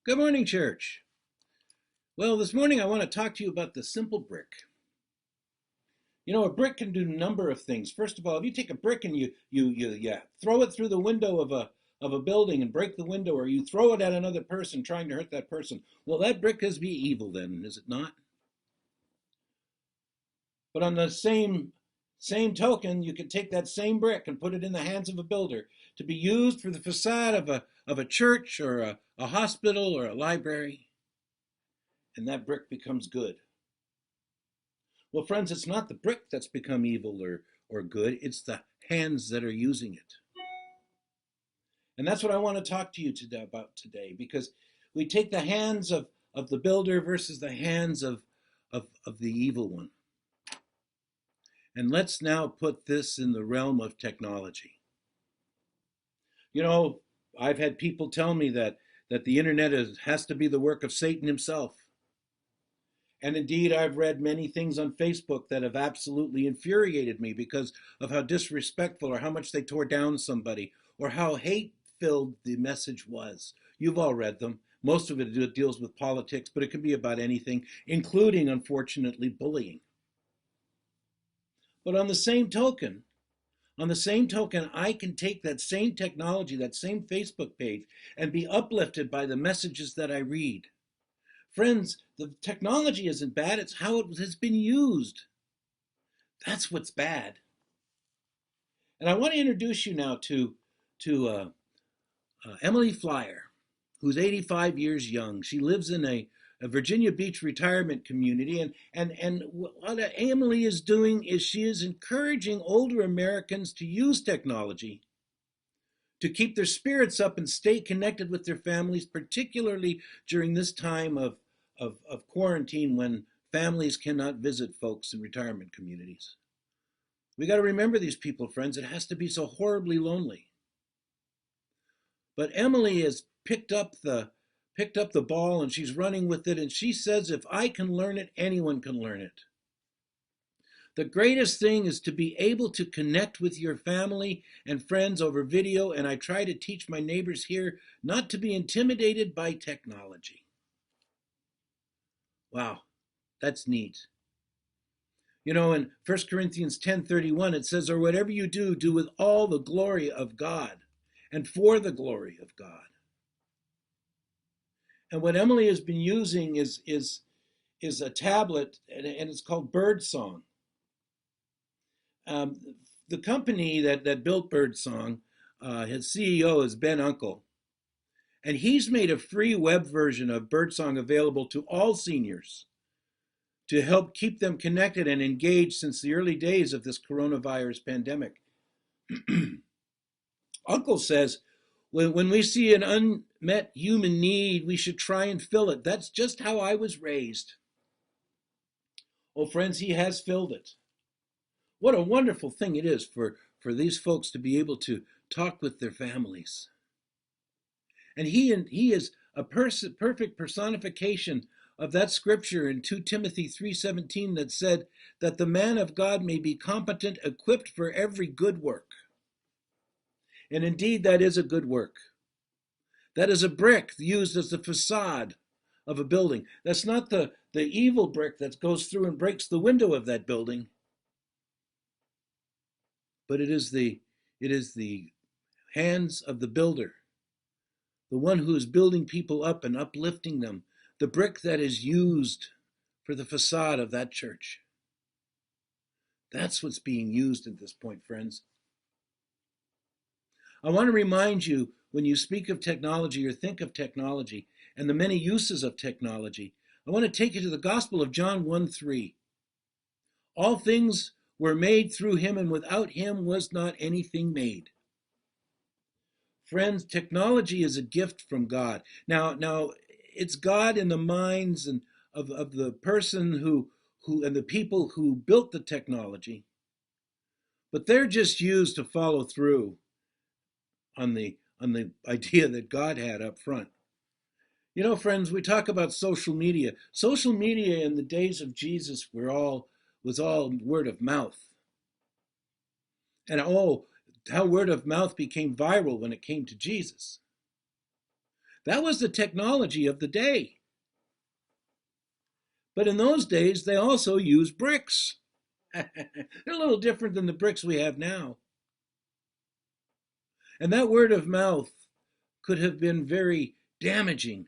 Good morning, church. Well, this morning I want to talk to you about the simple brick. You know, a brick can do a number of things. First of all, if you take a brick and you throw it through the window of a building and break the window, or you throw it at another person trying to hurt that person, well, that brick is be evil then, is it not? But on the same token, you could take that same brick and put it in the hands of a builder to be used for the facade of a church or a hospital or a library, and that brick becomes good. Well, friends, it's not the brick that's become evil or good, it's the hands that are using it. And that's what I want to talk to you about today, because we take the hands of the builder versus the hands of the evil one. And let's now put this in the realm of technology. You know, I've had people tell me that the internet has to be the work of Satan himself. And indeed, I've read many things on Facebook that have absolutely infuriated me because of how disrespectful or how much they tore down somebody or how hate filled the message was. You've all read them. Most of it deals with politics, but it can be about anything, including, unfortunately, bullying. But on the same token, I can take that same technology, that same Facebook page, and be uplifted by the messages that I read. Friends, the technology isn't bad, it's how it has been used. That's what's bad. And I want to introduce you now to Emily Flyer, who's 85 years young. She lives in a Virginia Beach retirement community. And what Emily is doing is she is encouraging older Americans to use technology to keep their spirits up and stay connected with their families, particularly during this time of quarantine when families cannot visit folks in retirement communities. We got to remember these people, friends. It has to be so horribly lonely. But Emily has picked up the ball and she's running with it, and she says if I can learn it, anyone can learn it. The greatest thing is to be able to connect with your family and friends over video, and I try to teach my neighbors here not to be intimidated by technology. Wow, that's neat. You know, in 1 Corinthians 10:31, it says, or whatever you do, do with all the glory of God and for the glory of God. And what Emily has been using is a tablet, and it's called Birdsong. Um, the company that built Birdsong, his CEO is Ben Uncle, and he's made a free web version of Birdsong available to all seniors to help keep them connected and engaged since the early days of this coronavirus pandemic. Uncle says, when we see an unmet human need, we should try and fill it. That's just how I was raised. Oh, friends, he has filled it. What a wonderful thing it is for these folks to be able to talk with their families. And he is a perfect personification of that scripture in 2 Timothy 3:17 that said that the man of God may be competent, equipped for every good work. And indeed, that is a good work. That is a brick used as the facade of a building. That's not the evil brick that goes through and breaks the window of that building, but it is the hands of the builder, the one who is building people up and uplifting them, the brick that is used for the facade of that church. That's what's being used at this point, friends. I want to remind you, when you speak of technology or think of technology and the many uses of technology, I want to take you to the Gospel of John 1:3. All things were made through him, and without him was not anything made. Friends, technology is a gift from God. Now it's God in the minds and of the person who and the people who built the technology, but they're just used to follow through on the idea that God had up front. You know, friends, we talk about social media. Social media in the days of Jesus was all word of mouth. And oh, how word of mouth became viral when it came to Jesus. That was the technology of the day. But in those days, they also used bricks. They're a little different than the bricks we have now. And that word of mouth could have been very damaging,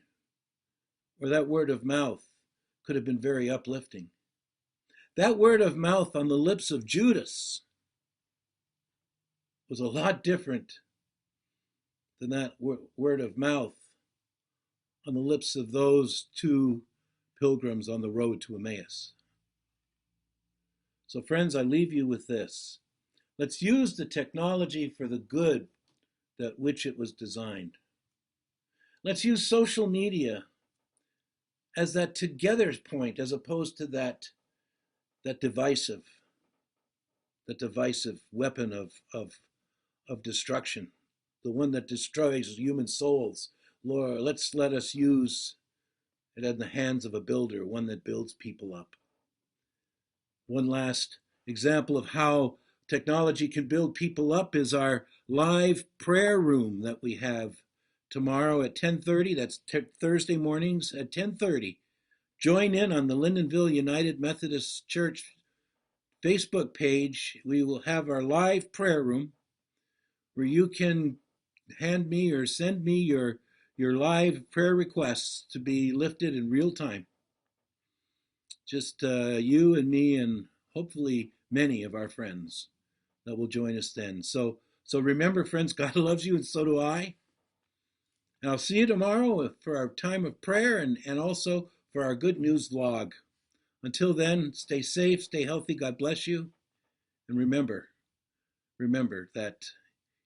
or that word of mouth could have been very uplifting. That word of mouth on the lips of Judas was a lot different than that word of mouth on the lips of those two pilgrims on the road to Emmaus. So, friends, I leave you with this. Let's use the technology for the good that which it was designed. Let's use social media as that together point as opposed to that divisive weapon of destruction, the one that destroys human souls. Lord, let us use it in the hands of a builder, one that builds people up. One last example of how technology can build people up is our live prayer room that we have tomorrow at 10:30. That's Thursday mornings at 10:30. Join in on the Lyndonville United Methodist Church Facebook page. We will have our live prayer room where you can hand me or send me your live prayer requests to be lifted in real time. Just you and me and hopefully many of our friends that will join us then. So remember, friends, God loves you and so do I. And I'll see you tomorrow for our time of prayer and also for our good news vlog. Until then, stay safe, stay healthy, God bless you. And remember that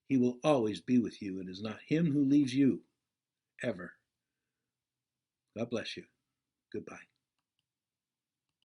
He will always be with you. It is not Him who leaves you, ever. God bless you. Goodbye.